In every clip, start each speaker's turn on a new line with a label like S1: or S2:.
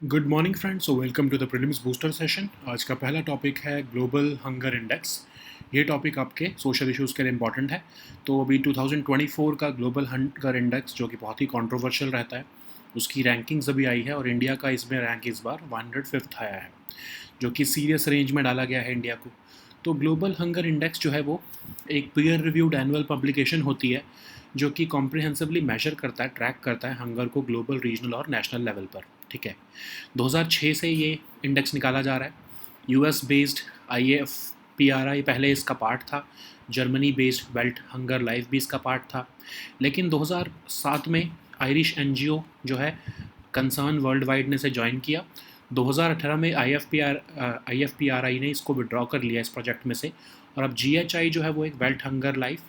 S1: Good morning friends, welcome to the prelims booster session. आज का पहला टॉपिक है ग्लोबल हंगर इंडेक्स। ये टॉपिक आपके सोशल इश्यूज़ के लिए इम्पॉर्टेंट है। तो अभी 2024 का ग्लोबल हंगर इंडेक्स जो कि बहुत ही कंट्रोवर्शियल रहता है, उसकी रैंकिंग्स अभी आई है और इंडिया का इसमें रैंक इस बार 105th आया है, जो कि सीरियस रेंज में डाला गया है इंडिया को। तो ग्लोबल हंगर इंडेक्स जो है वो एक पीयर रिव्यूड एनुअल पब्लिकेशन होती है जो कि कॉम्प्रिहेंसिवली मेजर करता है, ट्रैक करता है हंगर को ग्लोबल, रीजनल और नेशनल लेवल पर। ठीक है, 2006 से ये इंडेक्स निकाला जा रहा है। यूएस बेस्ड IAFPRI पहले इसका पार्ट था, Germany based belt hunger life भी इसका पार्ट था, लेकिन 2007 में आयरिश एनजीओ जो है कंसर्न वर्ल्ड वाइड ने इसे ज्वाइन किया। 2018 में IFPRI ने इसको विड्रॉ कर लिया इस प्रोजेक्ट में से, और अब GHI जो है वो एक वेल्ट हंगर लाइफ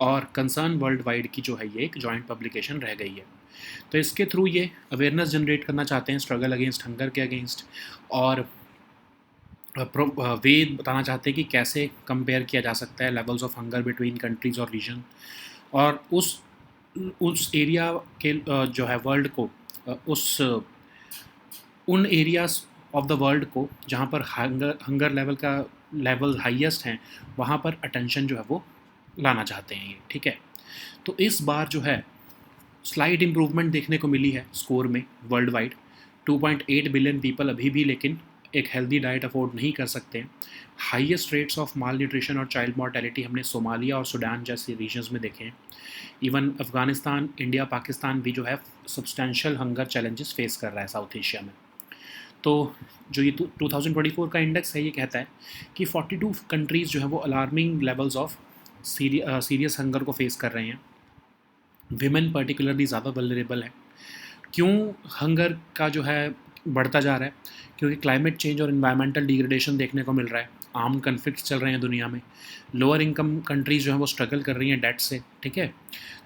S1: और कंसर्न वर्ल्ड वाइड की जो है ये एक जॉइंट पब्लिकेशन रह गई है। तो इसके थ्रू ये अवेयरनेस जनरेट करना चाहते हैं स्ट्रगल अगेंस्ट हंगर के अगेंस्ट, और वे बताना चाहते हैं कि कैसे कंपेयर किया जा सकता है levels of hunger between countries और रीजन, और उस एरिया के जो है वर्ल्ड को, उस उन एरियाज ऑफ द वर्ल्ड को जहाँ पर हंगर लेवल हाईएस्ट हैं, वहाँ पर अटेंशन जो है वो लाना चाहते हैं ये। ठीक है, तो इस बार जो है स्लाइड इम्प्रूवमेंट देखने को मिली है स्कोर में वर्ल्ड वाइड। 2.8 बिलियन पीपल अभी भी लेकिन एक हेल्दी डाइट अफोर्ड नहीं कर सकते हैं। Highest rates of mall nutrition और चाइल्ड मॉर्टेलिटी हमने सोमालिया और सूडान जैसे रीजन्स में देखे हैं। इवन अफगानिस्तान, इंडिया, पाकिस्तान भी जो है सब्सटैंशियल हंगर चैलेंजेस फेस कर रहा है साउथ एशिया में। तो जो ये 2024 का इंडेक्स है, ये कहता है कि 42 कंट्रीज़ जो है वो alarming levels of serious hunger को फेस कर रहे हैं। विमेन पर्टिकुलरली ज़्यादा वल्नरेबल है। क्यों हंगर का जो है बढ़ता जा रहा है? क्योंकि क्लाइमेट चेंज और इन्वायरमेंटल डिग्रेडेशन देखने को मिल रहा है, आर्म कन्फ्लिक्ट्स चल रहे हैं दुनिया में, लोअर इनकम कंट्रीज़ जो हैं वो स्ट्रगल कर रही हैं डेट से। ठीक है,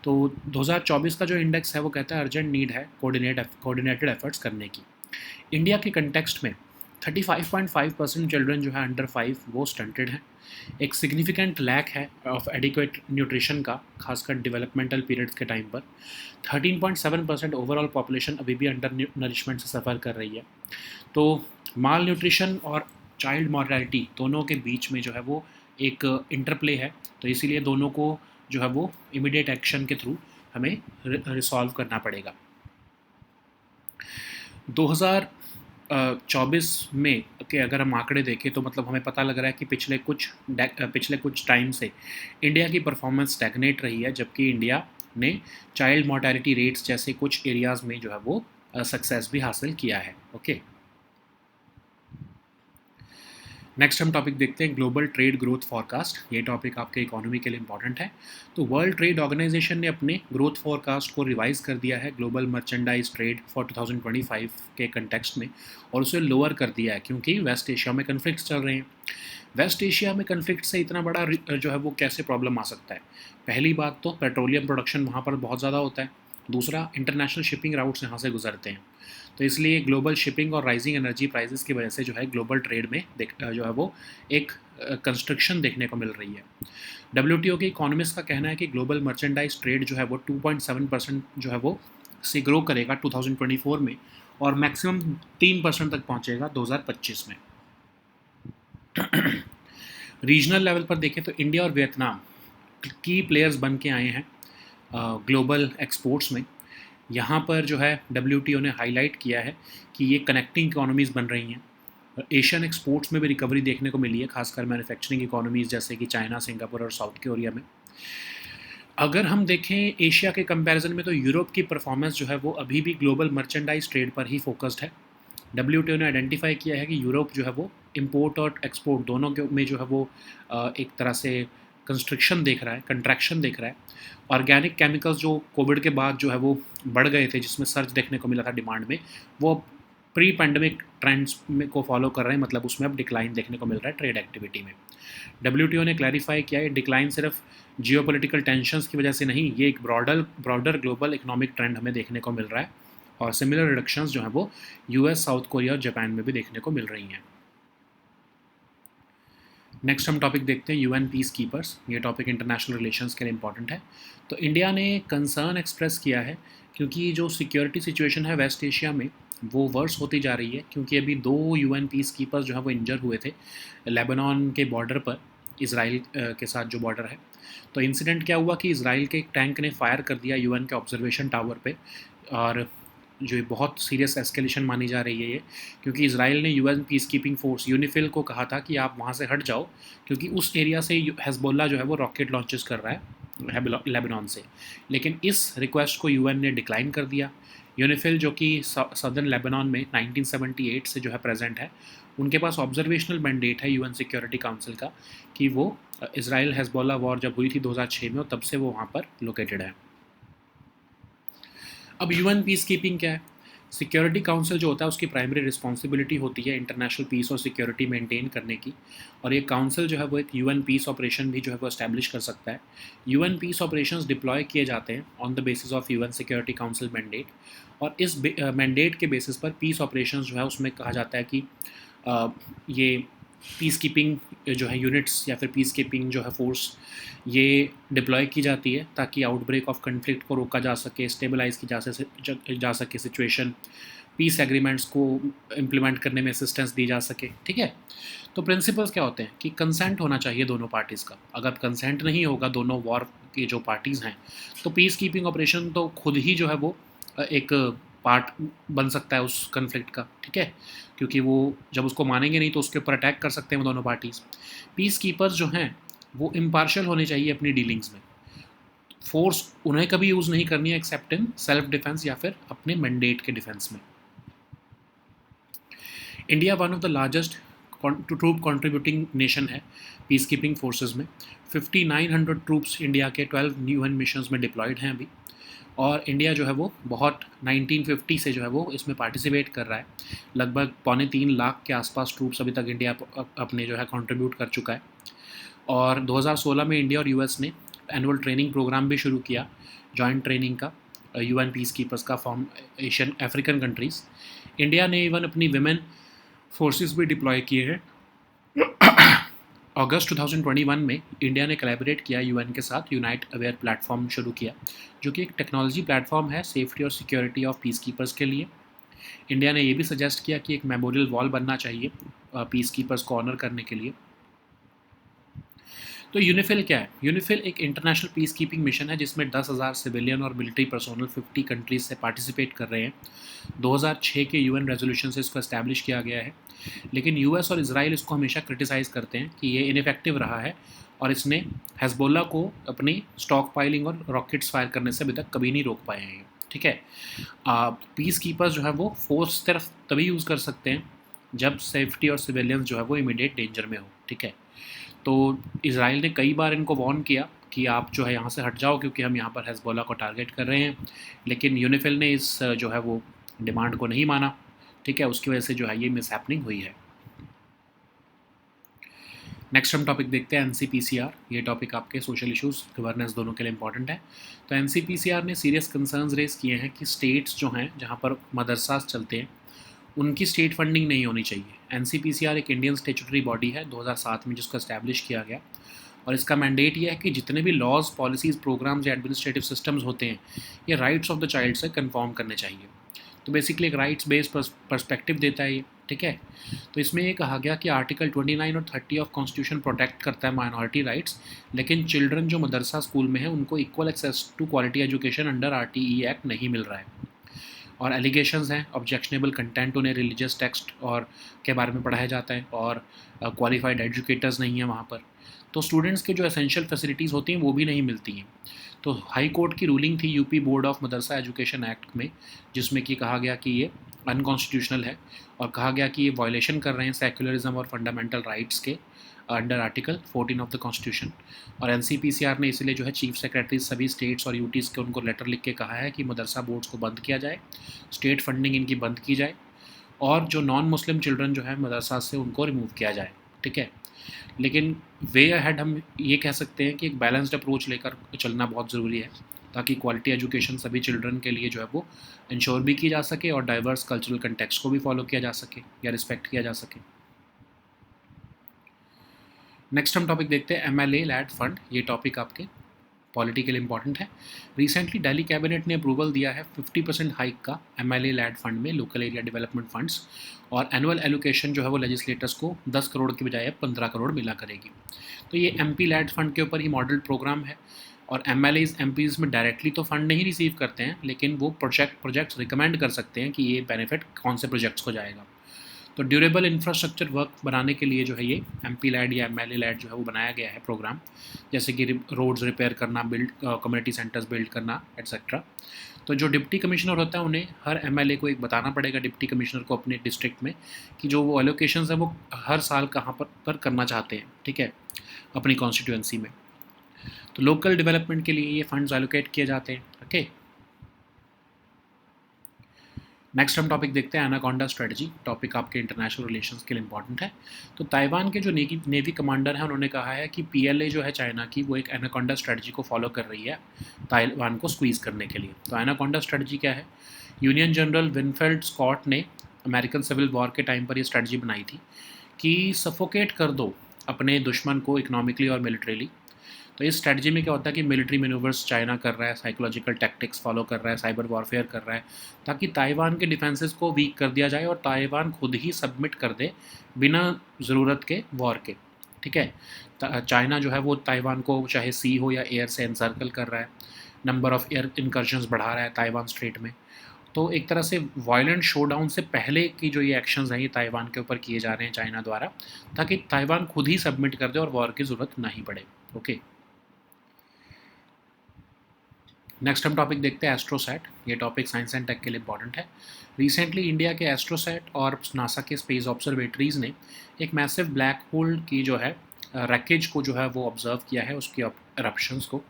S1: तो 2024 का जो इंडेक्स है वो कहता है अर्जेंट नीड है कोऑर्डिनेटेड एफर्ट्स करने की। इंडिया के कंटेक्स्ट में 35.5% चिल्ड्रन जो है अंडर 5 वो स्टंटेड हैं। एक सिग्निफिकेंट लैक है ऑफ एडिक्वेट न्यूट्रिशन का, खासकर डेवलपमेंटल पीरियड के टाइम पर। 13.7% ओवरऑल पॉपुलेशन अभी भी अंडर नरिशमेंट से सफ़र कर रही है। तो माल न्यूट्रिशन और चाइल्ड मॉर्टेलिटी दोनों के बीच में जो है वो एक इंटरप्ले है, तो इसीलिए दोनों को जो है वो इमीडिएट एक्शन के थ्रू हमें रिसॉल्व करना पड़ेगा। 2024 में के अगर हम आंकड़े देखें तो मतलब हमें पता लग रहा है कि पिछले कुछ टाइम से इंडिया की परफॉर्मेंस स्टैग्नेट रही है, जबकि इंडिया ने चाइल्ड मॉर्टेलिटी रेट्स जैसे कुछ एरियाज़ में जो है वो सक्सेस भी हासिल किया है। ओके, नेक्स्ट हम टॉपिक देखते हैं ग्लोबल ट्रेड ग्रोथ फॉरकास्ट। ये टॉपिक आपके इकोनॉमी के लिए इंपॉर्टेंट है। तो वर्ल्ड ट्रेड ऑर्गेनाइजेशन ने अपने ग्रोथ फॉरकास्ट को रिवाइज कर दिया है ग्लोबल मर्चेंडाइज ट्रेड फॉर 2025 के कंटेक्स्ट में, और उसे लोअर कर दिया है क्योंकि वेस्ट एशिया में कन्फ्लिक्ट्स चल रहे हैं। वेस्ट एशिया में कन्फ्लिक्ट से इतना बड़ा जो है वो कैसे प्रॉब्लम आ सकता है? पहली बात तो पेट्रोलियम प्रोडक्शन वहाँ पर बहुत ज़्यादा होता है। दूसरा, इंटरनेशनल शिपिंग राउट्स यहाँ से गुजरते हैं। तो इसलिए ग्लोबल शिपिंग और राइजिंग एनर्जी प्राइसेस की वजह से जो है ग्लोबल ट्रेड में जो है वो एक कंस्ट्रक्शन देखने को मिल रही है। WTO के इकोनॉमिस्ट का कहना है कि ग्लोबल मर्चेंडाइज ट्रेड जो है वो 2.7% जो है वो से ग्रो करेगा 2024 में, और मैक्सिमम 3% तक पहुंचेगा 2025 में। रीजनल लेवल पर देखें तो इंडिया और वियतनाम की प्लेयर्स बन के आए हैं ग्लोबल एक्सपोर्ट्स में। यहाँ पर जो है WTO ने हाईलाइट किया है कि ये कनेक्टिंग इकोनॉमीज़ बन रही हैं। एशियन एक्सपोर्ट्स में भी रिकवरी देखने को मिली है, खासकर मैन्युफैक्चरिंग इकोनॉमीज़ जैसे कि चाइना, सिंगापुर और साउथ कोरिया में। अगर हम देखें एशिया के कंपैरिजन में, तो यूरोप की परफॉर्मेंस जो है वो अभी भी ग्लोबल मर्चेंडाइज ट्रेड पर ही फोकस्ड है। WTO ने आइडेंटिफाई किया है कि यूरोप जो है वो इम्पोर्ट और एक्सपोर्ट दोनों के में जो है वो एक तरह से कंस्ट्रक्शन देख रहा है, कंट्रैक्शन देख रहा है। ऑर्गेनिक केमिकल्स जो कोविड के बाद जो है वो बढ़ गए थे, जिसमें सर्च देखने को मिला था डिमांड में, वो प्री पैंडमिक ट्रेंड्स में को फॉलो कर रहे हैं, मतलब उसमें अब डिक्लाइन देखने को मिल रहा है ट्रेड एक्टिविटी में। WTO ने क्लैरिफाई किया है डिक्लाइन सिर्फ जियोपॉलिटिकल टेंशंस की वजह से नहीं, ये एक ब्रॉडर ग्लोबल इकोनॉमिक ट्रेंड हमें देखने को मिल रहा है, और सिमिलर रिडक्शंस जो हैं वो US, साउथ कोरिया और जापान में भी देखने को मिल रही हैं। नेक्स्ट हम टॉपिक देखते हैं UN पीस कीपर्स। ये टॉपिक इंटरनेशनल रिलेशंस के लिए इंपॉर्टेंट है। तो इंडिया ने कंसर्न एक्सप्रेस किया है क्योंकि जो सिक्योरिटी सिचुएशन है वेस्ट एशिया में, वो वर्स होती जा रही है, क्योंकि अभी 2 यूएन पीस कीपर्स जो है वो इंजर हुए थे लेबनान के बॉर्डर पर, इसराइल के साथ जो बॉर्डर है। तो इंसिडेंट क्या हुआ कि इसराइल के एक टैंक ने फायर कर दिया यूएन के ऑब्जर्वेशन टावर पे, और जो ये बहुत सीरियस एस्केलेशन मानी जा रही है ये, क्योंकि इसराइल ने UN peace keeping force UNIFIL को कहा था कि आप वहाँ से हट जाओ, क्योंकि उस एरिया से हेजबोल्ला जो है वो रॉकेट लॉन्चेस कर रहा है लेबनान से। लेकिन इस रिक्वेस्ट को यूएन ने डिक्लाइन कर दिया। यूनिफिल जो कि सदर्न लेबनान में 1978 से जो है प्रेजेंट है, उनके पास ऑब्जर्वेशनल मैंडेट है यूएन सिक्योरिटी काउंसिल का कि वो इसराइल हेजबोल्ला वॉर जब हुई थी 2006 में, और तब से वो वहाँ पर लोकेटेड है। अब यूएन पीस कीपिंग क्या है? सिक्योरिटी काउंसिल जो होता है उसकी प्राइमरी रिस्पॉन्सिबिलिटी होती है इंटरनेशनल पीस और सिक्योरिटी मेंटेन करने की, और ये काउंसिल जो है वो एक यूएन पीस ऑपरेशन भी जो है वो एस्टैब्लिश कर सकता है। यूएन पीस ऑपरेशंस डिप्लॉय किए जाते हैं on the basis of UN security council mandate, और इस मैंडेट के बेसिस पर पीस ऑपरेशंस जो है उसमें कहा जाता है कि ये पीस कीपिंग जो है यूनिट्स या फिर पीस कीपिंग जो है फोर्स ये डिप्लॉय की जाती है ताकि आउटब्रेक ऑफ कन्फ्लिक्ट को रोका जा सके, स्टेबलाइज की जा सके सिचुएशन, पीस एग्रीमेंट्स को इम्प्लीमेंट करने में असिस्टेंस दी जा सके। ठीक है, तो प्रिंसिपल्स क्या होते हैं कि कंसेंट होना चाहिए दोनों पार्टीज़ का। अगर कंसेंट नहीं होगा दोनों वॉर की जो पार्टीज़ हैं, तो पीस कीपिंग ऑपरेशन तो खुद ही जो है वो एक पार्ट बन सकता है उस कन्फ्लिक्ट का। ठीक है, क्योंकि वो जब उसको मानेंगे नहीं तो उसके ऊपर अटैक कर सकते हैं वो दोनों पार्टीज़। पीस कीपर्स जो हैं वो इम्पार्शियल होने चाहिए अपनी डीलिंग्स में। फोर्स उन्हें कभी यूज़ नहीं करनी है एक्सेप्ट इन सेल्फ डिफेंस या फिर अपने मैंडेट के डिफेंस में। India one of the largest troop contributing nation है पीस कीपिंग फोर्सेज में। 5900 ट्रूप्स इंडिया के 12 यूएन मिशंस में डिप्लॉयड हैं अभी, और इंडिया जो है वो बहुत 1950 से जो है वो इसमें पार्टिसिपेट कर रहा है। लगभग 2.25 लाख के आसपास ट्रूप्स अभी तक इंडिया अपने जो है कंट्रीब्यूट कर चुका है। और 2016 में इंडिया और यूएस ने एनुअल ट्रेनिंग प्रोग्राम भी शुरू किया, जॉइंट ट्रेनिंग का, यूएन पीस कीपर्स का form Asian African countries. India ने इवन अपनी विमेन फोर्सेस भी डिप्लॉय किए हैं। अगस्त 2021 में इंडिया ने कोलैबोरेट किया यूएन के साथ, यूनाइट अवेयर प्लेटफॉर्म शुरू किया, जो कि एक टेक्नोलॉजी प्लेटफॉर्म है सेफ्टी और सिक्योरिटी ऑफ पीस कीपर्स के लिए। इंडिया ने ये भी सजेस्ट किया कि एक मेमोरियल वॉल बनना चाहिए पीस कीपर्स को ऑनर करने के लिए। तो यूनिफिल क्या है? यूनिफिल एक इंटरनेशनल पीस कीपिंग मिशन है जिसमें 10,000 सिविलियन और मिलिट्री पर्सोनल 50 कंट्रीज से पार्टिसिपेट कर रहे हैं। 2006 के यूएन रेजोल्यूशन से इसको एस्टैब्लिश किया गया है, लेकिन यूएस और इसराइल इसको हमेशा क्रिटिसाइज़ करते हैं कि ये इनफेक्टिव रहा है, और इसने हेजबोल्ला को अपनी स्टॉक पाइलिंग और रॉकेट्स फायर करने से अभी तक कभी नहीं रोक पाए हैं। ठीक है, पीस कीपर्स जो है वो फोर्स सिर्फ तभी यूज़ कर सकते हैं जब सेफ्टी और सिविलियंस जो है वो इमीडिएट डेंजर में हो। ठीक है, तो इसराइल ने कई बार इनको वार्न किया कि आप जो है यहाँ से हट जाओ, क्योंकि हम यहाँ पर हेजबोल्ला को टारगेट कर रहे हैं, लेकिन यूनिफिल ने इस जो है वो डिमांड को नहीं माना। ठीक है, उसकी वजह से जो है ये मिस हैपनिंग हुई है। नेक्स्ट हम टॉपिक देखते हैं एनसीपीसीआर। ये टॉपिक आपके सोशल इश्यूज़ गवर्नेंस दोनों के लिए इंपॉर्टेंट है। तो एनसीपीसीआर ने सीरियस कंसर्न्स रेज किए हैं कि स्टेट्स जो हैं जहाँ पर मदरसास चलते हैं उनकी स्टेट फंडिंग नहीं होनी चाहिए। एनसीपीसीआर एक इंडियन स्टेचुटरी बॉडी है 2007 में जिसको एस्टैब्लिश किया गया, और इसका मैंडेट ये है कि जितने भी लॉज, पॉलिसीज़, प्रोग्राम्स या एडमिनिस्ट्रेटिव सिस्टम्स होते हैं ये राइट्स ऑफ द चाइल्ड से कन्फॉर्म करने चाहिए। तो बेसिकली एक राइट्स बेस्ड पर्सपेक्टिव देता है ये। ठीक है, तो इसमें ये कहा गया कि आर्टिकल 29 और 30 ऑफ कॉन्स्टिट्यूशन प्रोटेक्ट करता है माइनॉरिटी राइट्स, लेकिन चिल्ड्रन जो मदरसा स्कूल में है उनको equal access to quality education under RTE act नहीं मिल रहा है। और एलिगेशंस हैं, ऑब्जेक्शनेबल कंटेंट उन्हें रिलीजियस टेक्स्ट और के बारे में पढ़ाया जाता है, और क्वालिफाइड एजुकेटर्स नहीं हैं वहाँ पर। तो स्टूडेंट्स के जो एसेंशियल फैसिलिटीज़ होती हैं वो भी नहीं मिलती हैं। तो हाई कोर्ट की रूलिंग थी UP board of Madrasa education act में, जिसमें कि कहा गया कि ये अनकॉन्स्टिट्यूशनल है, और कहा गया कि ये वायलेशन कर रहे हैं सेक्युलरिज्म और फंडामेंटल राइट्स के under article 14 of the constitution. और एनसीपीसीआर ने इसलिए जो है चीफ सेक्रेटरी सभी स्टेट्स और यूटीज़ के उनको लेटर लिख के कहा है कि मदरसा बोर्ड्स को बंद किया जाए, स्टेट फंडिंग इनकी बंद की जाए, और जो नॉन मुस्लिम चिल्ड्रन जो है मदरसा से उनको रिमूव किया जाए। ठीक है, लेकिन वे अहेड हम ये कह सकते हैं कि एक बैलेंस्ड अप्रोच लेकर चलना बहुत ज़रूरी है, ताकि क्वालिटी एजुकेशन सभी चिल्ड्रन के लिए जो है वो इंश्योर भी की जा सके, और डाइवर्स कल्चरल कंटेक्स्ट को भी फॉलो किया जा सके या रिस्पेक्ट किया जा सके। नेक्स्ट हम टॉपिक देखते हैं एमएलए लैड फंड। ये टॉपिक आपके पॉलिटिकल इंपॉर्टेंट है। रिसेंटली दिल्ली कैबिनेट ने अप्रूवल दिया है 50% हाइक का MLA लैड फंड में, लोकल एरिया डेवलपमेंट फंड्स, और एनुअल एलोकेशन जो है वो लेजिस्लेटर्स को 10 करोड़ की बजाय 15 करोड़ मिला करेगी। तो ये MP लैड फंड के ऊपर ही मॉडल प्रोग्राम है, और MLAs MPs में डायरेक्टली तो फंड नहीं रिसीव करते हैं, लेकिन वो प्रोजेक्ट्स रिकमेंड कर सकते हैं कि ये बेनिफिट कौन से प्रोजेक्ट्स को जाएगा। तो ड्यूरेबल इंफ्रास्ट्रक्चर वर्क बनाने के लिए जो है ये MP लैड या MLA लैड जो है वो बनाया गया है प्रोग्राम, जैसे कि रोड्स रिपेयर करना, बिल्ड कम्युनिटी सेंटर्स बिल्ड करना, एट्सेट्रा। तो जो डिप्टी कमिश्नर होता है उन्हें हर MLA को एक बताना पड़ेगा, डिप्टी कमिश्नर को, अपने डिस्ट्रिक्ट में, कि जो वो एलोकेशंस है वो हर साल कहाँ पर करना चाहते हैं, ठीक है, अपनी कॉन्स्टिट्यूएंसी में। तो लोकल डेवलपमेंट के लिए ये फंड्स एलोकेट किए जाते हैं। ओके, नेक्स्ट हम टॉपिक देखते हैं एनाकोंडा स्ट्रेटजी। टॉपिक आपके इंटरनेशनल रिलेशंस के लिए इंपॉर्टेंट है। तो ताइवान के जो नेवी कमांडर हैं उन्होंने कहा है कि PLA जो है चाइना की, वो एक एनाकोंडा स्ट्रेटजी को फॉलो कर रही है ताइवान को स्क्वीज़ करने के लिए। तो एनाकोंडा स्ट्रेटजी क्या है? यूनियन जनरल विनफील्ड स्कॉट ने अमेरिकन सिविल वॉर के टाइम पर ये स्ट्रेटजी बनाई थी कि सफोकेट कर दो अपने दुश्मन को इकोनॉमिकली और मिलिट्रीली। तो इस स्ट्रेटजी में क्या होता है कि मिलिट्री मैनूवर्स चाइना कर रहा है, साइकोलॉजिकल टैक्टिक्स फॉलो कर रहा है, साइबर वॉरफेयर कर रहा है, ताकि ताइवान के डिफेंसेस को वीक कर दिया जाए और ताइवान खुद ही सबमिट कर दे बिना ज़रूरत के वॉर के, ठीक है। चाइना जो है वो ताइवान को चाहे सी हो या एयर से एनसर्कल कर रहा है, नंबर ऑफ एयर इंकर्जन्स बढ़ा रहा है ताइवान स्ट्रेट में। तो एक तरह से वायलेंट शोडाउन से पहले की जो ये एक्शंस हैं ये ताइवान के ऊपर किए जा रहे हैं चाइना द्वारा, ताकि ताइवान खुद ही सबमिट कर दे और वॉर की ज़रूरत नहीं पड़े। ओके, नेक्स्ट हम टॉपिक देखते हैं एस्ट्रोसैट। ये टॉपिक साइंस एंड टेक के लिए इंपॉर्टेंट है। रिसेंटली इंडिया के एस्ट्रोसैट और नासा के स्पेस ऑब्जर्वेटरीज ने एक मैसिव ब्लैक होल की जो है रैकेज को जो है वो ऑब्जर्व किया है, उसकी eruptions को।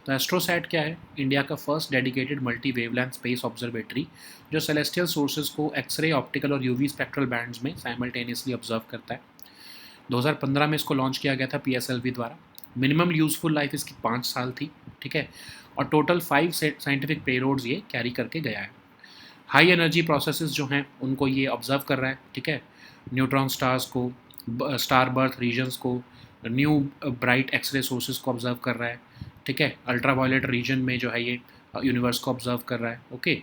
S1: तो एस्ट्रोसैट क्या है? इंडिया का first dedicated multi wavelength space observatory जो सेलेस्टियल सोर्सेज को एक्सरे, ऑप्टिकल और UV स्पेक्ट्रल बैंड्स में साइमल्टेनियसली ऑब्जर्व करता है। 2015 में इसको लॉन्च किया गया था PSLV द्वारा। मिनिमम यूजफुल लाइफ इसकी 5 साल थी, ठीक है, और टोटल 5 साइंटिफिक पेलोड्स ये कैरी करके गया है। हाई एनर्जी प्रोसेसेस जो हैं उनको ये ऑब्जर्व कर रहा है, ठीक है, न्यूट्रॉन स्टार्स को, स्टार बर्थ रीजन्स को, न्यू ब्राइट एक्सरे सोर्सेज को ऑब्जर्व कर रहा है, ठीक है, अल्ट्रावायलेट रीजन में जो है ये यूनिवर्स को ऑब्जर्व कर रहा है। ओके,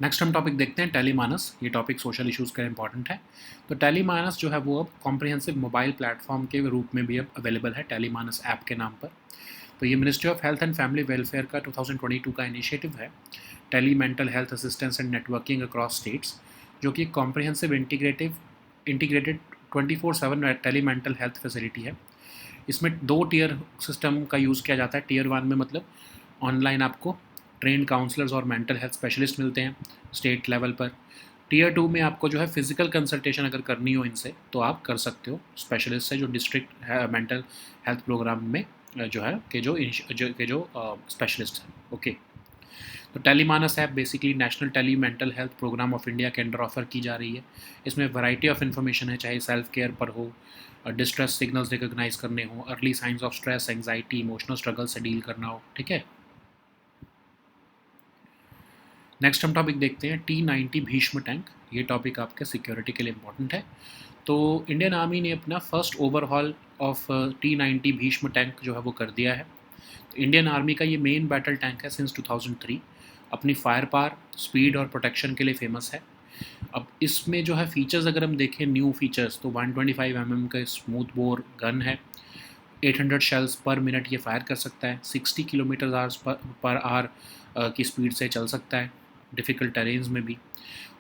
S1: नेक्स्ट हम टॉपिक देखते हैं टेलीमानस। ये टॉपिक सोशल इश्यूज़ का इंपॉर्टेंट है। तो टेलीमानस जो है वो अब कॉम्प्रिहेंसिव मोबाइल प्लेटफॉर्म के रूप में भी अब अवेलेबल है, टेलीमानस ऐप के नाम पर। तो ये Ministry of Health and Family Welfare का 2022 का इनिशिएटिव है, tele mental health assistance and networking across states, जो कि comprehensive integrated 24/7 tele mental health facility है। इसमें 2 टियर सिस्टम का यूज़ किया जाता है। टियर 1 में मतलब ऑनलाइन आपको ट्रेंड काउंसलर्स और मेंटल हेल्थ स्पेशलिस्ट मिलते हैं स्टेट लेवल पर। टियर 2 में आपको जो है फिजिकल कंसल्टेशन अगर करनी हो इनसे तो आप कर सकते हो स्पेशलिस्ट से, जो डिस्ट्रिक्ट मेंटल हेल्थ प्रोग्राम में जो है जो स्पेशलिस्ट हैं। ओके, तो TeleMANAS app basically national tele mental health programme of India के अंडर ऑफर की जा रही है। इसमें वैरायटी ऑफ इन्फॉर्मेशन है, चाहे सेल्फ केयर पर हो, डिस्ट्रेस सिग्नल्स रिकॉग्नाइज करने हो, early signs of stress, anxiety, emotional struggle से डील करना हो, ठीक है। नेक्स्ट हम टॉपिक देखते हैं T-90 भीष्म टैंक। ये टॉपिक आपके सिक्योरिटी के लिए इंपॉर्टेंट है। तो इंडियन आर्मी ने अपना first overhaul of T-90 Bhishma tank जो है वो कर दिया है। तो इंडियन आर्मी का ये मेन बैटल टैंक है सिंस 2003। अपनी फायर पावर, स्पीड और प्रोटेक्शन के लिए फेमस है। अब इसमें जो है फीचर्स अगर हम देखें, न्यू फीचर्स, तो 125 mm का स्मूथ बोर गन है, 800 शेल्स पर मिनट ये फायर कर सकता है, 60 किलोमीटर पर आवर की स्पीड से चल सकता है डिफ़िकल्ट टेरेन्स में भी,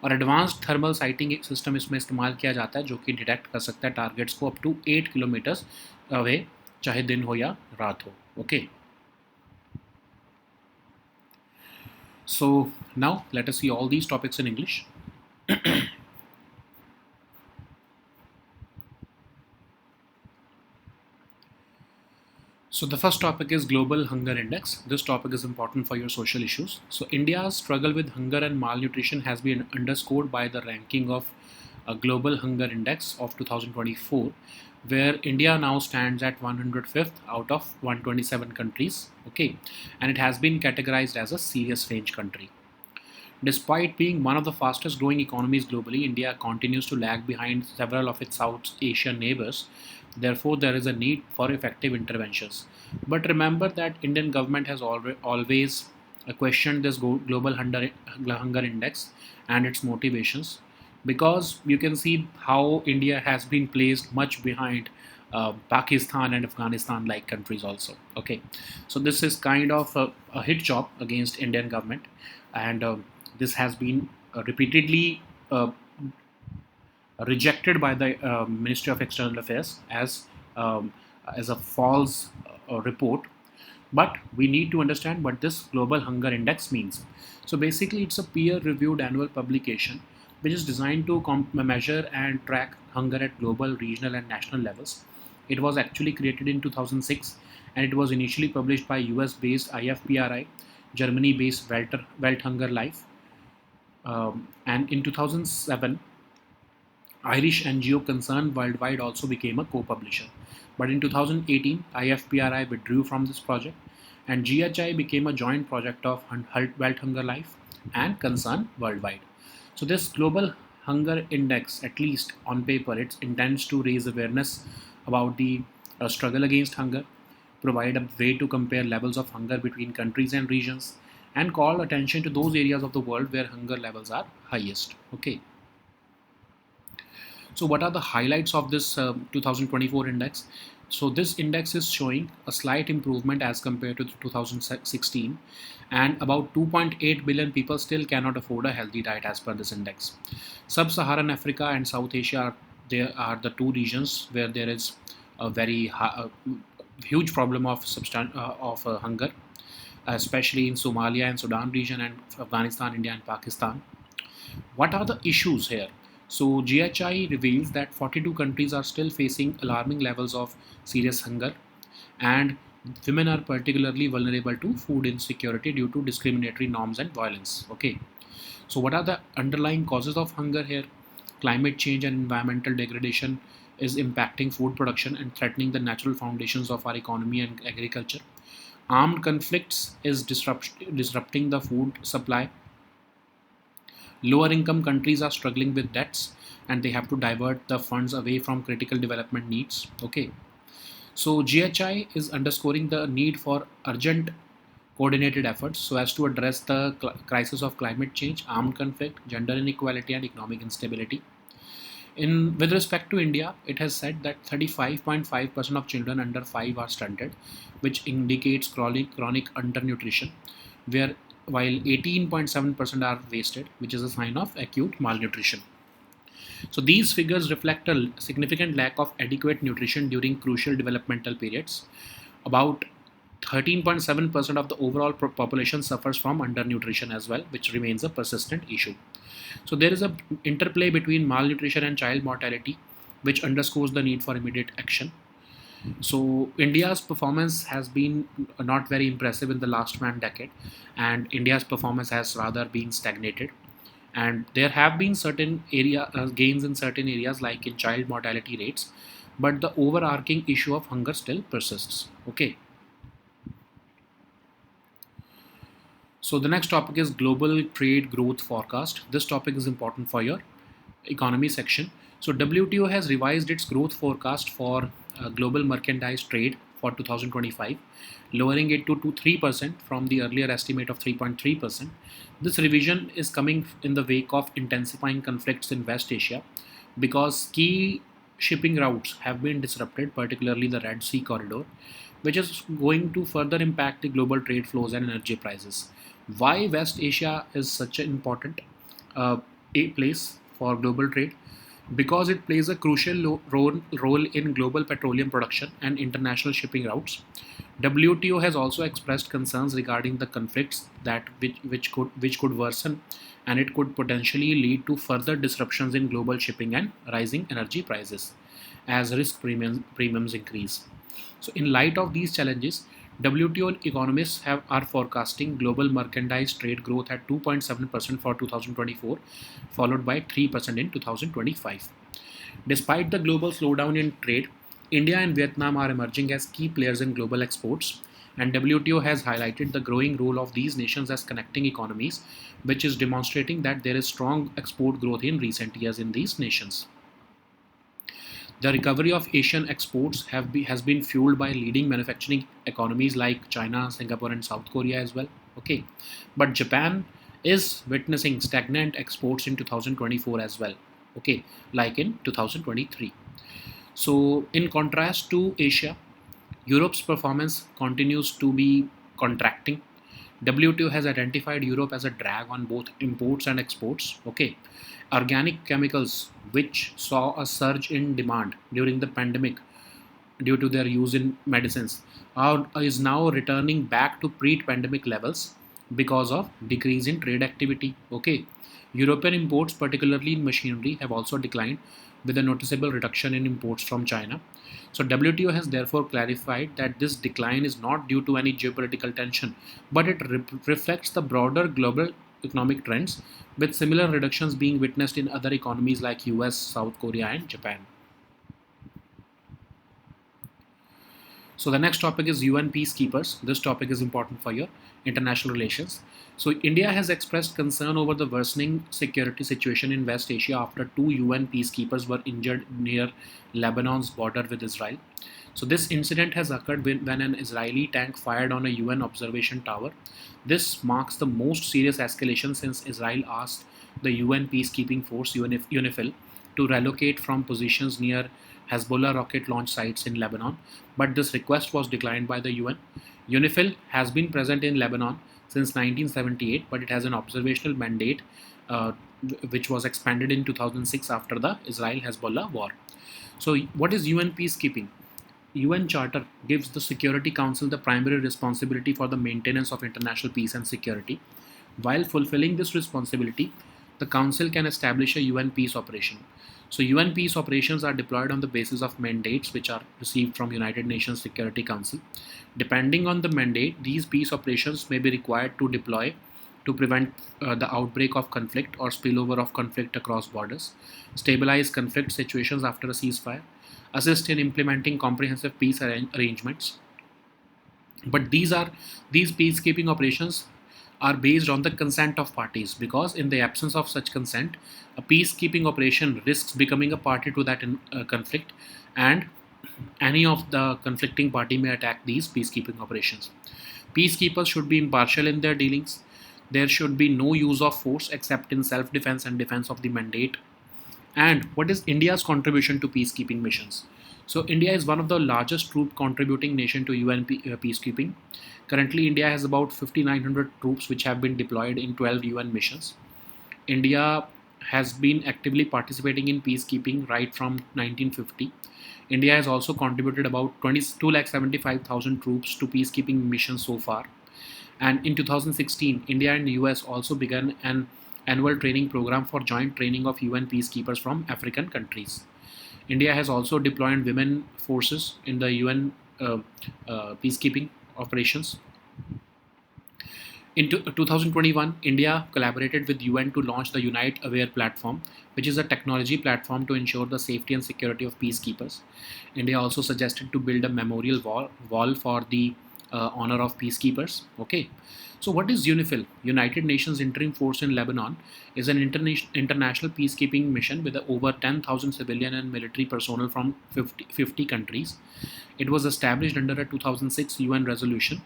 S1: और एडवांस्ड थर्मल साइटिंग सिस्टम इसमें इस्तेमाल किया जाता है जो कि डिटेक्ट कर सकता है टारगेट्स को अप टू 8 किलोमीटर्स अवे, चाहे दिन हो या रात हो। Okay, so now let us see all these topics in English. So the first topic is Global Hunger Index. This topic is important for your social issues. So India's struggle with hunger and malnutrition has been underscored by the ranking of a Global Hunger Index of 2024, where India now stands at 105th out of 127 countries. Okay, and it has been categorized as a serious range country. Despite being one of the fastest growing economies globally, India continues to lag behind several of its South Asian neighbors. Therefore, there is a need for effective interventions. But remember that Indian government has always questioned this global hunger index and its motivations, because you can see how India has been placed much behind Pakistan and Afghanistan like countries also. Okay, so this is kind of a hit job against Indian government, and this has been repeatedly rejected by the Ministry of External Affairs um, as a false report. But we need to understand what this global hunger index means. So basically, it's a peer-reviewed annual publication which is designed to measure and track hunger at global, regional, and national levels. It was actually created in 2006, and it was initially published by US-based IFPRI, Germany-based Welthunger Life, and in 2007, Irish NGO Concern Worldwide also became a co-publisher. But in 2018, IFPRI withdrew from this project, and GHI became a joint project of Welthunger Life and Concern Worldwide. So this global hunger index, at least on paper, it intends to raise awareness about the struggle against hunger, provide a way to compare levels of hunger between countries and regions, and call attention to those areas of the world where hunger levels are highest. Okay. So, what are the highlights of this 2024 index? So, this index is showing a slight improvement as compared to 2016, and about 2.8 billion people still cannot afford a healthy diet as per this index. Sub-Saharan Africa and South Asia there are the two regions where there is a very huge problem of hunger, especially in Somalia and Sudan region, and Afghanistan, India, and Pakistan. What are the issues here? So, GHI reveals that 42 countries are still facing alarming levels of serious hunger, and women are particularly vulnerable to food insecurity due to discriminatory norms and violence. Okay, so what are the underlying causes of hunger here? Climate change and environmental degradation is impacting food production and threatening the natural foundations of our economy and agriculture. Armed conflicts is disrupting the food supply. Lower income countries are struggling with debts, and they have to divert the funds away from critical development needs. Okay, so GHI is underscoring the need for urgent coordinated efforts so as to address the crisis of climate change, armed conflict, gender inequality, and economic instability. In with respect to India, it has said that 35.5% of children under 5 are stunted, which indicates chronic undernutrition, where while 18.7% are wasted, which is a sign of acute malnutrition. So these figures reflect a significant lack of adequate nutrition during crucial developmental periods. About 13.7% of the overall population suffers from undernutrition as well, which remains a persistent issue. So there is a interplay between malnutrition and child mortality, which underscores the need for immediate action. So India's performance has been not very impressive in the last one decade, and India's performance has rather been stagnated. And there have been certain area gains in certain areas like in child mortality rates, but the overarching issue of hunger still persists. Okay. So the next topic is global trade growth forecast. This topic is important for your economy section. So WTO has revised its growth forecast for global merchandise trade for 2025, lowering it to 3% from the earlier estimate of 3.3%. This revision is coming in the wake of intensifying conflicts in West Asia, because key shipping routes have been disrupted, particularly the Red Sea corridor, which is going to further impact the global trade flows and energy prices. Why West Asia is such an important a place for global trade? Because it plays a crucial role in global petroleum production and international shipping routes. WTO has also expressed concerns regarding the conflicts which could worsen, and it could potentially lead to further disruptions in global shipping and rising energy prices as premiums increase. So, in light of these challenges, WTO economists are forecasting global merchandise trade growth at 2.7% for 2024, followed by 3% in 2025. Despite the global slowdown in trade, India and Vietnam are emerging as key players in global exports, and WTO has highlighted the growing role of these nations as connecting economies, which is demonstrating that there is strong export growth in recent years in these nations. The recovery of Asian exports has been fueled by leading manufacturing economies like China, Singapore, and South Korea as well. Okay, but Japan is witnessing stagnant exports in 2024 as well. Okay, like in 2023. So, in contrast to Asia, Europe's performance continues to be contracting. WTO has identified Europe as a drag on both imports and exports. Okay, organic chemicals, which saw a surge in demand during the pandemic due to their use in medicines, is now returning back to pre-pandemic levels because of decrease in trade activity. Okay, European imports, particularly in machinery, have also declined with a noticeable reduction in imports from China. So WTO has therefore clarified that this decline is not due to any geopolitical tension, but it reflects the broader global economic trends, with similar reductions being witnessed in other economies like US, South Korea, and Japan. So the next topic is UN peacekeepers. This topic is important for your international relations. So India has expressed concern over the worsening security situation in West Asia after two UN peacekeepers were injured near Lebanon's border with Israel. So this incident has occurred when an Israeli tank fired on a UN observation tower. This marks the most serious escalation since Israel asked the UN peacekeeping force UNIFIL to relocate from positions near Hezbollah rocket launch sites in Lebanon, but this request was declined by the UN. UNIFIL has been present in Lebanon since 1978, but it has an observational mandate uh, which was expanded in 2006 after the Israel-Hezbollah war. So, what is UN peacekeeping? UN Charter gives the Security Council the primary responsibility for the maintenance of international peace and security. While fulfilling this responsibility, the Council can establish a UN peace operation. So UN peace operations are deployed on the basis of mandates which are received from United Nations Security Council. Depending on the mandate, these peace operations may be required to deploy to prevent the outbreak of conflict or spillover of conflict across borders, stabilize conflict situations after a ceasefire, assist in implementing comprehensive peace arrangements. But these peacekeeping operations are based on the consent of parties, because in the absence of such consent, a peacekeeping operation risks becoming a party to that conflict, and any of the conflicting party may attack these peacekeeping operations. Peacekeepers should be impartial in their dealings. There should be no use of force except in self-defense and defense of the mandate. And what is India's contribution to peacekeeping missions? So India is one of the largest troop contributing nation to UN peacekeeping. Currently, India has about 5,900 troops which have been deployed in 12 UN missions. India has been actively participating in peacekeeping right from 1950. India has also contributed about 2,75,000 troops to peacekeeping missions so far. And in 2016, India and the US also began an annual training program for joint training of UN peacekeepers from African countries. India has also deployed women forces in the UN peacekeeping operations. In 2021, India collaborated with UN to launch the Unite Aware platform, which is a technology platform to ensure the safety and security of peacekeepers. India also suggested to build a memorial wall for the honor of peacekeepers. Okay, so what is UNIFIL? United Nations Interim Force in Lebanon is an international peacekeeping mission with over 10,000 civilian and military personnel from 50 countries. It was established under a 2006 UN resolution.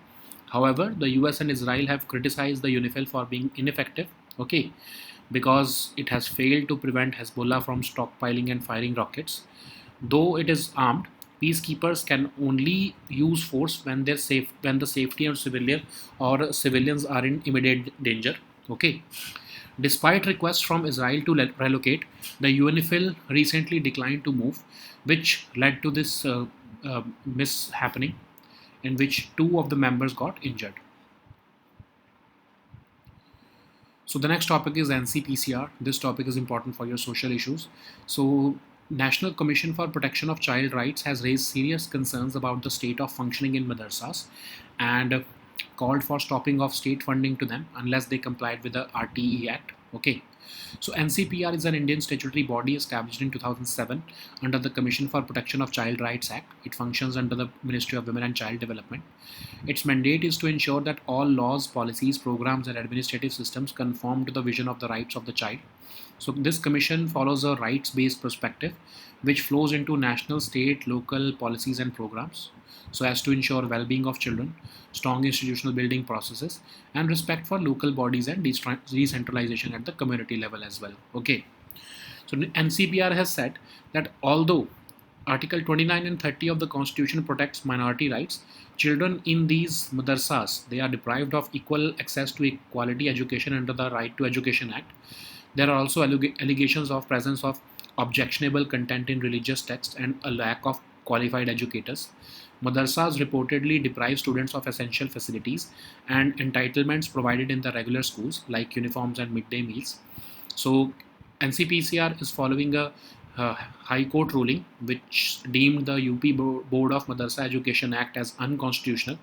S1: However, the US and Israel have criticized the UNIFIL for being ineffective, okay, because it has failed to prevent Hezbollah from stockpiling and firing rockets. Though it is armed, peacekeepers can only use force when when the safety of civilians are in immediate danger. Okay. Despite requests from Israel to relocate, the UNIFIL recently declined to move, which led to this mishappening in which two of the members got injured. So the next topic is NCPCR. This topic is important for your social issues. So National Commission for Protection of Child Rights has raised serious concerns about the state of functioning in madrasas and called for stopping of state funding to them unless they complied with the RTE Act. Okay. So NCPR is an Indian statutory body established in 2007 under the Commission for Protection of Child Rights Act. It functions under the Ministry of Women and Child Development. Its mandate is to ensure that all laws, policies, programs, and administrative systems conform to the vision of the rights of the child. So this commission follows a rights-based perspective which flows into national, state, local policies and programs so as to ensure well-being of children, strong institutional building processes, and respect for local bodies and decentralization at the community level as well. Okay. So NCPR has said that although Article 29 and 30 of the Constitution protects minority rights, children in these madrasas, they are deprived of equal access to quality education under the Right to Education Act. There are also allegations of presence of objectionable content in religious texts and a lack of qualified educators. Madrasas reportedly deprive students of essential facilities and entitlements provided in the regular schools like uniforms and midday meals. So NCPCR is following a High Court ruling which deemed the UP Board of Madrasa Education Act as unconstitutional,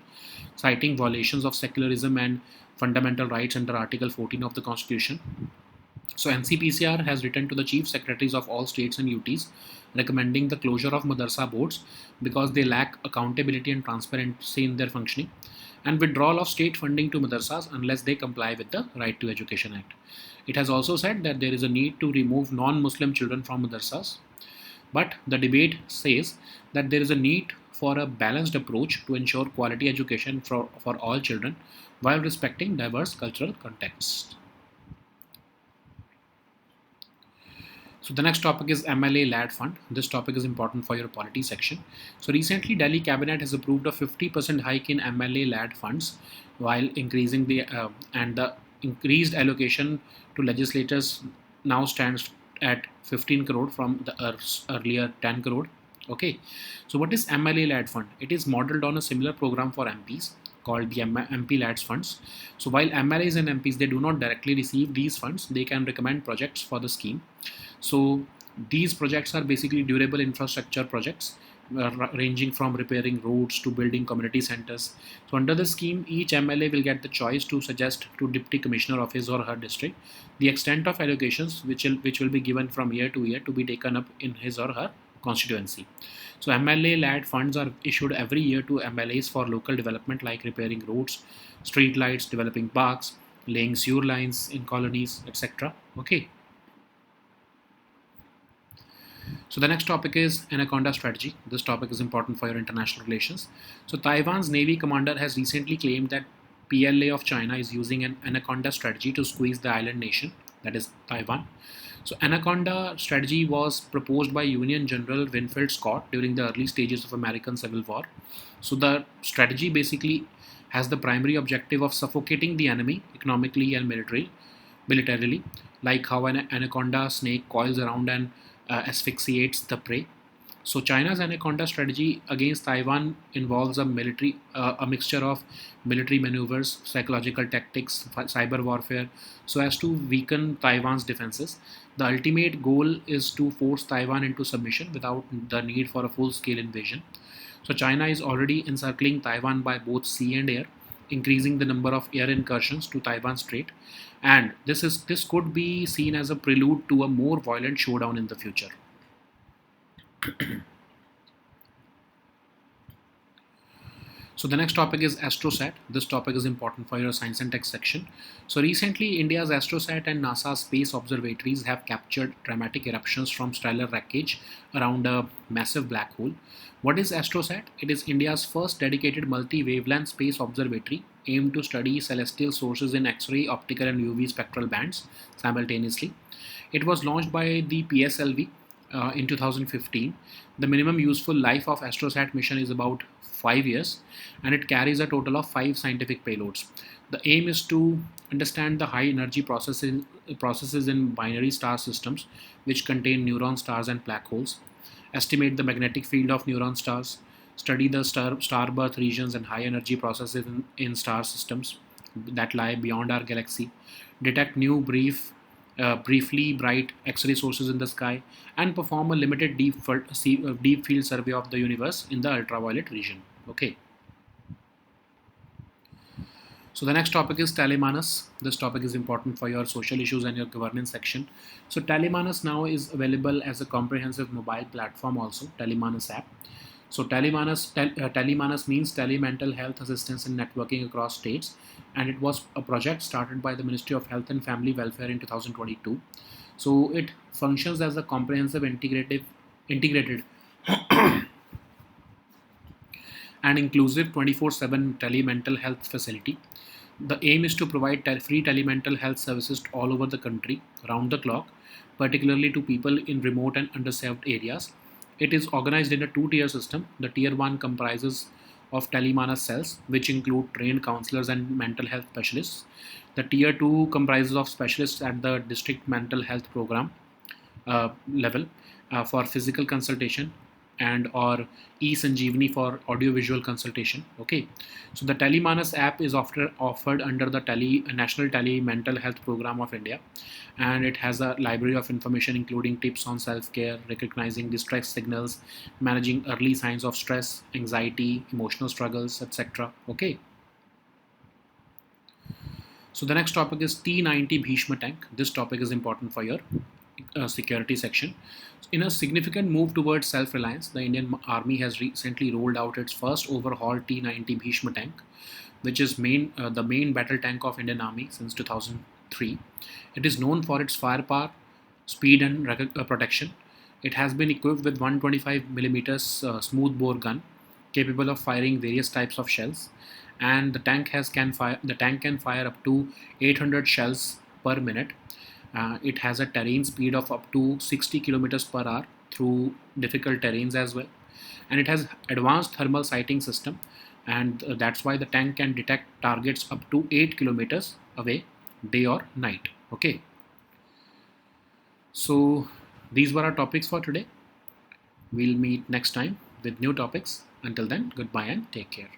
S1: citing violations of secularism and fundamental rights under Article 14 of the Constitution. So NCPCR has written to the chief secretaries of all states and UTs recommending the closure of madrasa boards because they lack accountability and transparency in their functioning, and withdrawal of state funding to madrasas unless they comply with the Right to Education Act. It has also said that there is a need to remove non-Muslim children from madrasas, but the debate says that there is a need for a balanced approach to ensure quality education for all children while respecting diverse cultural contexts. So the next topic is MLA LAD fund. This topic is important for your polity section. So recently Delhi cabinet has approved a 50% hike in MLA LAD funds while increasing the increased allocation to legislators now stands at 15 crore from the earlier 10 crore. Okay. So what is MLA LAD fund? It is modeled on a similar program for MPs called the MP LADS funds. So while MLAs and MPs, they do not directly receive these funds, they can recommend projects for the scheme. So these projects are basically durable infrastructure projects ranging from repairing roads to building community centers. So under the scheme, each MLA will get the choice to suggest to Deputy Commissioner of his or her district the extent of allocations which will be given from year to year to be taken up in his or her constituency. So MLA LAD funds are issued every year to MLAs for local development like repairing roads, street lights, developing parks, laying sewer lines in colonies, etc. Okay. So the next topic is Anaconda strategy. This topic is important for your international relations. So Taiwan's Navy commander has recently claimed that PLA of China is using an Anaconda strategy to squeeze the island nation, that is Taiwan. So Anaconda strategy was proposed by Union General Winfield Scott during the early stages of American Civil War. So the strategy basically has the primary objective of suffocating the enemy economically and militarily, like how an anaconda snake coils around and asphyxiates the prey. So China's anaconda strategy against Taiwan involves a mixture of military maneuvers, psychological tactics, cyber warfare, so as to weaken Taiwan's defenses. The ultimate goal is to force Taiwan into submission without the need for a full-scale invasion. So China is already encircling Taiwan by both sea and air, increasing the number of air incursions to Taiwan Strait, and this could be seen as a prelude to a more violent showdown in the future. So the next topic is AstroSat. This topic is important for your science and tech section. So recently, India's AstroSat and NASA's space observatories have captured dramatic eruptions from stellar wreckage around a massive black hole. What is AstroSat? It is India's first dedicated multi-wavelength space observatory aimed to study celestial sources in X-ray, optical and UV spectral bands simultaneously. It was launched by the PSLV in 2015. The minimum useful life of AstroSat mission is about 5 years, and it carries a total of 5 scientific payloads. The aim is to understand the high energy processes in binary star systems which contain neutron stars and black holes, estimate the magnetic field of neutron stars, study the star birth regions and high energy processes in star systems that lie beyond our galaxy, detect new briefly bright X-ray sources in the sky, and perform a limited deep field survey of the universe in the ultraviolet region. Okay. So the next topic is Telemanus. This topic is important for your social issues and your governance section. So Telemanus now is available as a comprehensive mobile platform also, Telemanus app. So Telemanus means telemental health assistance and networking across states, and it was a project started by the Ministry of Health and Family Welfare in 2022. So it functions as a comprehensive integrated and inclusive 24/7 telemental health facility. The aim is to provide free telemental health services all over the country, round the clock, particularly to people in remote and underserved areas. It is organized in a two-tier system. The tier 1 comprises of telemanas cells, which include trained counselors and mental health specialists. The tier 2 comprises of specialists at the district mental health program level for physical consultation and or e-sanjeevani for audiovisual consultation. Okay, so the Telemanas app is offered under the National Tele Mental Health Program of India, and it has a library of information including tips on self-care, recognizing distress signals, managing early signs of stress, anxiety, emotional struggles, etc. Okay, so the next topic is T90 Bhishma tank. This topic is important for your security section. In a significant move towards self-reliance, the Indian Army has recently rolled out its first overhauled T90 Bhishma tank, which is the main battle tank of Indian Army since 2003. It is known for its firepower, speed, and protection. It has been equipped with 125 millimeters smoothbore gun, capable of firing various types of shells, and the tank can fire up to 800 shells per minute. It has a terrain speed of up to 60 kilometers per hour through difficult terrains as well, and it has advanced thermal sighting system, and that's why the tank can detect targets up to 8 kilometers away, day or night. Okay, so these were our topics for today. We'll meet next time with new topics. Until then, goodbye and take care.